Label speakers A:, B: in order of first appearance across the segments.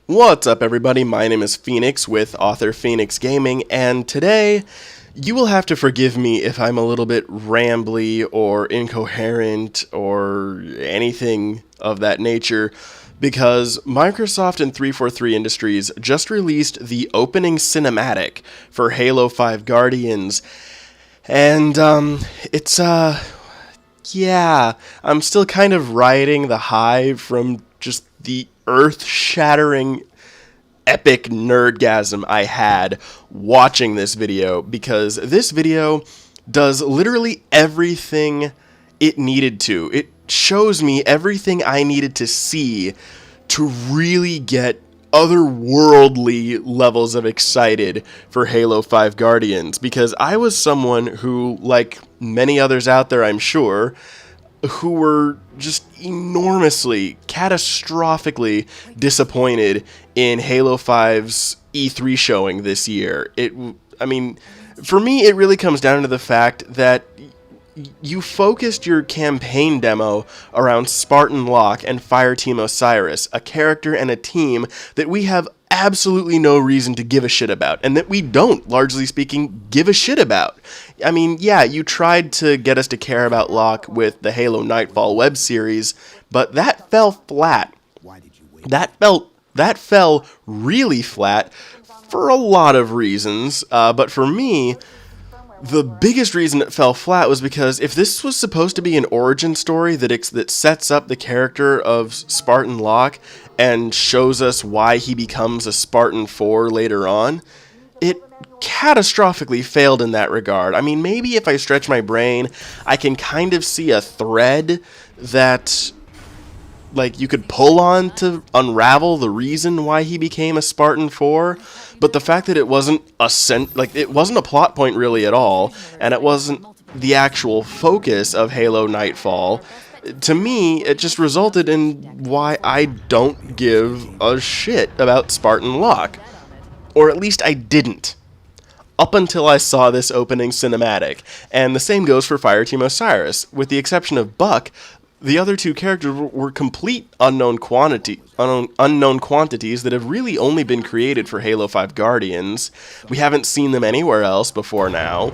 A: What's up, everybody? My name is Phoenix with Author Phoenix Gaming, and today you will have to forgive me if I'm a little bit rambly or incoherent or anything of that nature, because Microsoft and 343 Industries just released the opening cinematic for Halo 5 Guardians, and yeah, I'm still kind of riding the high from just the earth-shattering epic nerdgasm I had watching this video, because this video does literally everything it needed to. It shows me everything I needed to see to really get otherworldly levels of excited for Halo 5 Guardians, because I was someone who, like many others out there I'm sure, who were just enormously, catastrophically disappointed in Halo 5's E3 showing this year. For me, it really comes down to the fact that you focused your campaign demo around Spartan Locke and Fireteam Osiris, a character and a team that we have absolutely no reason to give a shit about, and that we don't, largely speaking, give a shit about. I mean, yeah, you tried to get us to care about Locke with the Halo Nightfall web series, but that fell flat. That fell really flat for a lot of reasons, but for me, the biggest reason it fell flat was because if this was supposed to be an origin story that sets up the character of Spartan Locke and shows us why he becomes a Spartan 4 later on, it catastrophically failed in that regard. I mean, maybe if I stretch my brain, I can kind of see a thread that, like, you could pull on to unravel the reason why he became a Spartan 4, but the fact that it wasn't it wasn't a plot point really at all, and it wasn't the actual focus of Halo Nightfall, to me, it just resulted in why I don't give a shit about Spartan Locke. Or at least I didn't, up until I saw this opening cinematic, and the same goes for Fireteam Osiris. With the exception of Buck, the other two characters were complete unknown quantities that have really only been created for Halo 5 Guardians. We haven't seen them anywhere else before now.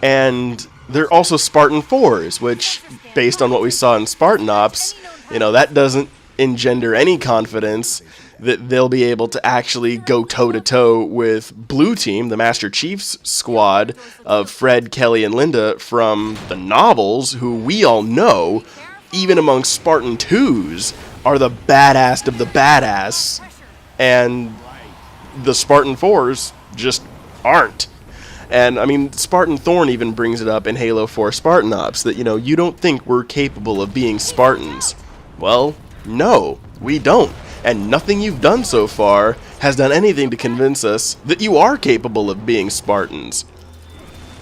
A: And they're also Spartan 4s, which, based on what we saw in Spartan Ops, that doesn't engender any confidence that they'll be able to actually go toe-to-toe with Blue Team, the Master Chief's squad of Fred, Kelly, and Linda from the novels, who we all know, even among Spartan 2s, are the badass of the badass, and the Spartan 4s just aren't. And, I mean, Spartan Thorn even brings it up in Halo 4 Spartan Ops, that, you don't think we're capable of being Spartans. Well, no, we don't. And nothing you've done so far has done anything to convince us that you are capable of being Spartans.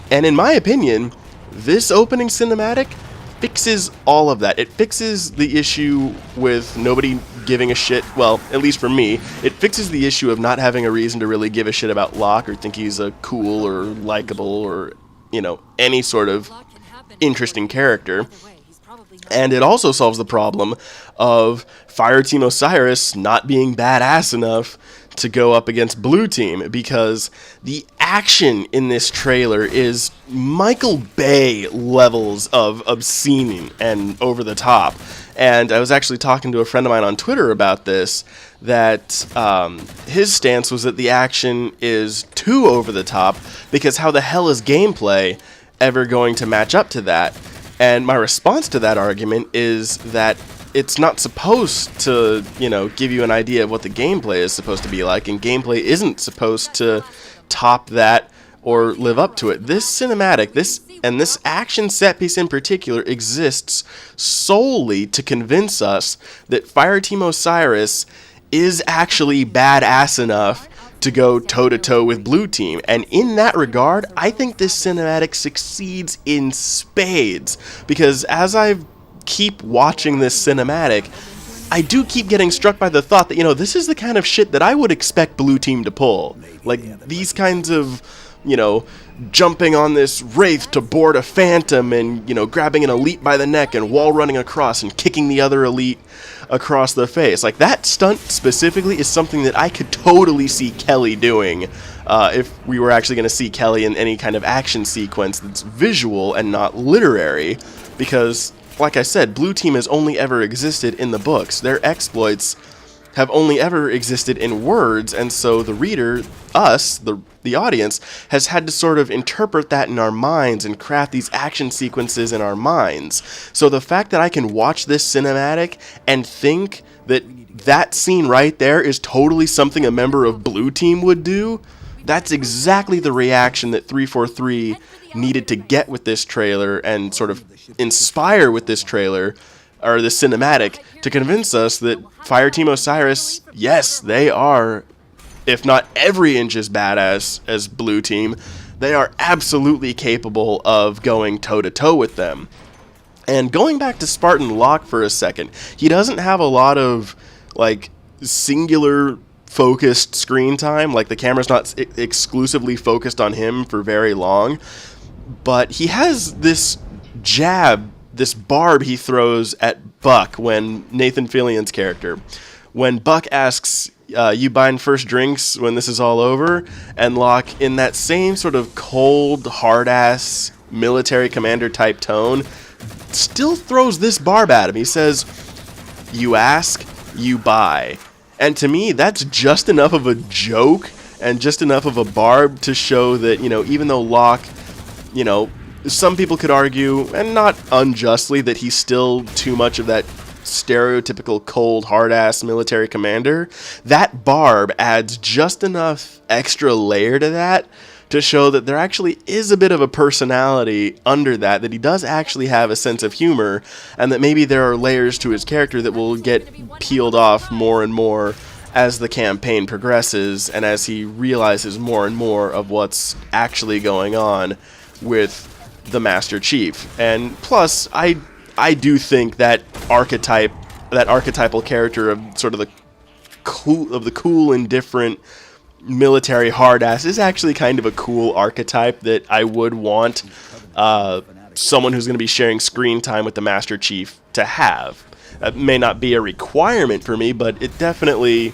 A: And in my opinion, this opening cinematic fixes all of that. It fixes the issue with nobody giving a shit. Well, at least for me, it fixes the issue of not having a reason to really give a shit about Locke or think he's a cool or likable or, any sort of interesting character. And it also solves the problem of Fireteam Osiris not being badass enough to go up against Blue Team, because the action in this trailer is Michael Bay levels of obscene and over the top. And I was actually talking to a friend of mine on Twitter about this, that his stance was that the action is too over the top, because how the hell is gameplay ever going to match up to that? And my response to that argument is that it's not supposed to, give you an idea of what the gameplay is supposed to be like, and gameplay isn't supposed to top that or live up to it. This cinematic, this action set piece in particular, exists solely to convince us that Fireteam Osiris is actually badass enough to go toe-to-toe with Blue Team. And in that regard, I think this cinematic succeeds in spades, because as I keep watching this cinematic, I do keep getting struck by the thought that, this is the kind of shit that I would expect Blue Team to pull. Like, these kinds of you know, jumping on this wraith to board a phantom and, you know, grabbing an elite by the neck and wall running across and kicking the other elite across the face. Like, that stunt specifically is something that I could totally see Kelly doing if we were actually going to see Kelly in any kind of action sequence that's visual and not literary, because, like I said, Blue Team has only ever existed in the books. Their exploits have only ever existed in words, and so the reader, us, the audience, has had to sort of interpret that in our minds and craft these action sequences in our minds. So the fact that I can watch this cinematic and think that that scene right there is totally something a member of Blue Team would do, that's exactly the reaction that 343 needed to get with this trailer and sort of inspire with this trailer, or the cinematic, to convince us that Fireteam Osiris, yes, they are, if not every inch as badass as Blue Team, they are absolutely capable of going toe-to-toe with them. And going back to Spartan Locke for a second, he doesn't have a lot of, like, singular focused screen time. Like, the camera's not exclusively focused on him for very long, but he has this jab, this barb he throws at Buck, when Nathan Fillion's character, when Buck asks, you buying first drinks when this is all over? And Locke, in that same sort of cold, hard-ass, military commander type tone, still throws this barb at him. He says, you ask, you buy. And to me, that's just enough of a joke and just enough of a barb to show that, you know, even though Locke, you know, some people could argue, and not unjustly, that he's still too much of that stereotypical cold, hard-ass military commander, that barb adds just enough extra layer to that to show that there actually is a bit of a personality under that, that he does actually have a sense of humor, and that maybe there are layers to his character that will get peeled off more and more as the campaign progresses and as he realizes more and more of what's actually going on with the Master Chief. And plus, I do think that archetypal character of sort of the cool and different military hard-ass is actually kind of a cool archetype that I would want someone who's going to be sharing screen time with the Master Chief to have. That may not be a requirement for me, but it definitely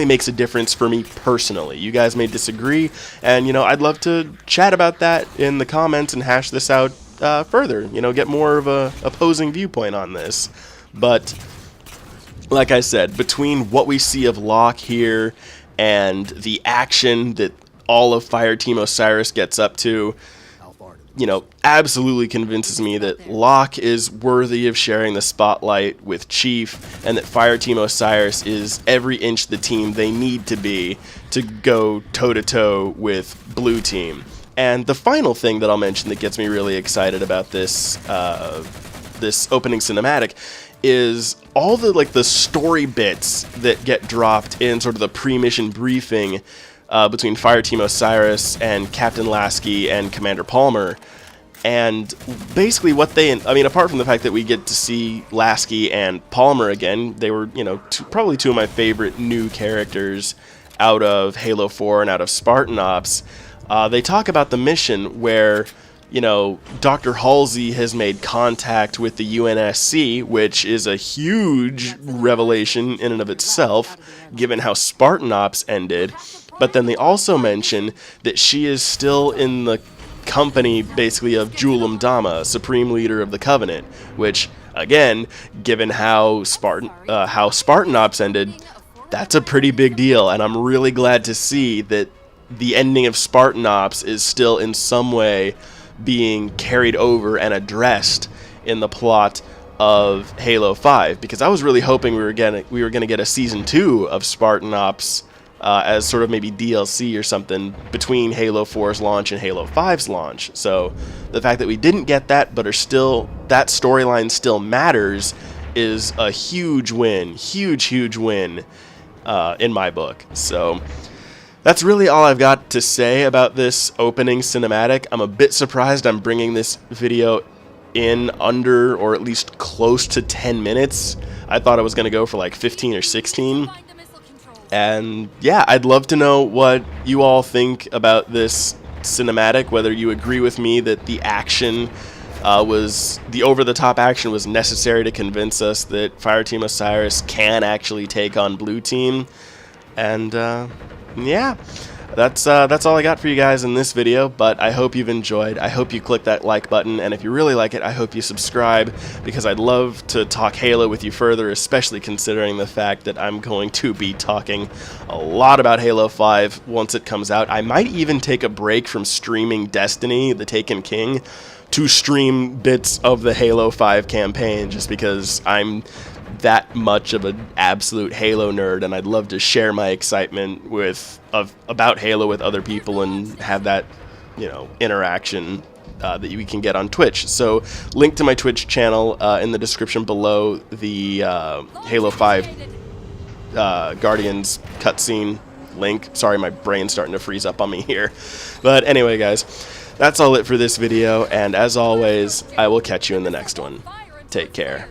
A: makes a difference for me personally. You guys may disagree, and, you know, I'd love to chat about that in the comments and hash this out further, you know, get more of a opposing viewpoint on this. But like I said, between what we see of Locke here and the action that all of Fireteam Osiris gets up to, you know, absolutely convinces me that Locke is worthy of sharing the spotlight with Chief, and that Fireteam Osiris is every inch the team they need to be to go toe-to-toe with Blue Team. And the final thing that I'll mention that gets me really excited about this this opening cinematic is all the story bits that get dropped in sort of the pre-mission briefing between Fireteam Osiris and Captain Lasky and Commander Palmer. And basically what apart from the fact that we get to see Lasky and Palmer again, they were, you know, probably two of my favorite new characters out of Halo 4 and out of Spartan Ops. They talk about the mission where, you know, Dr. Halsey has made contact with the UNSC, which is a huge revelation in and of itself, given how Spartan Ops ended. But then they also mention that she is still in the company, basically, of Julam Dama, Supreme Leader of the Covenant, which, again, given how Spartan Ops ended, that's a pretty big deal, and I'm really glad to see that the ending of Spartan Ops is still in some way being carried over and addressed in the plot of Halo 5, because I was really hoping we were gonna get a Season 2 of Spartan Ops as sort of maybe DLC or something between Halo 4's launch and Halo 5's launch. So the fact that we didn't get that, but that storyline still matters, is a huge win, huge win in my book. So that's really all I've got to say about this opening cinematic. I'm a bit surprised I'm bringing this video in under, or at least close to, 10 minutes. I thought I was going to go for like 15 or 16. And yeah, I'd love to know what you all think about this cinematic, whether you agree with me that the action the over-the-top action was necessary to convince us that Fireteam Osiris can actually take on Blue Team. And yeah, that's all I got for you guys in this video, but I hope you've enjoyed. I hope you click that like button, and if you really like it, I hope you subscribe, because I'd love to talk Halo with you further, especially considering the fact that I'm going to be talking a lot about Halo 5 once it comes out. I might even take a break from streaming Destiny, the Taken King, to stream bits of the Halo 5 campaign, just because I'm that much of an absolute Halo nerd, and I'd love to share my excitement about Halo with other people and have that, you know, interaction that we can get on Twitch. So link to my Twitch channel in the description below, the Halo 5 Guardians cutscene link. Sorry, my brain's starting to freeze up on me here. But anyway, guys, that's all it for this video, and as always, I will catch you in the next one. Take care.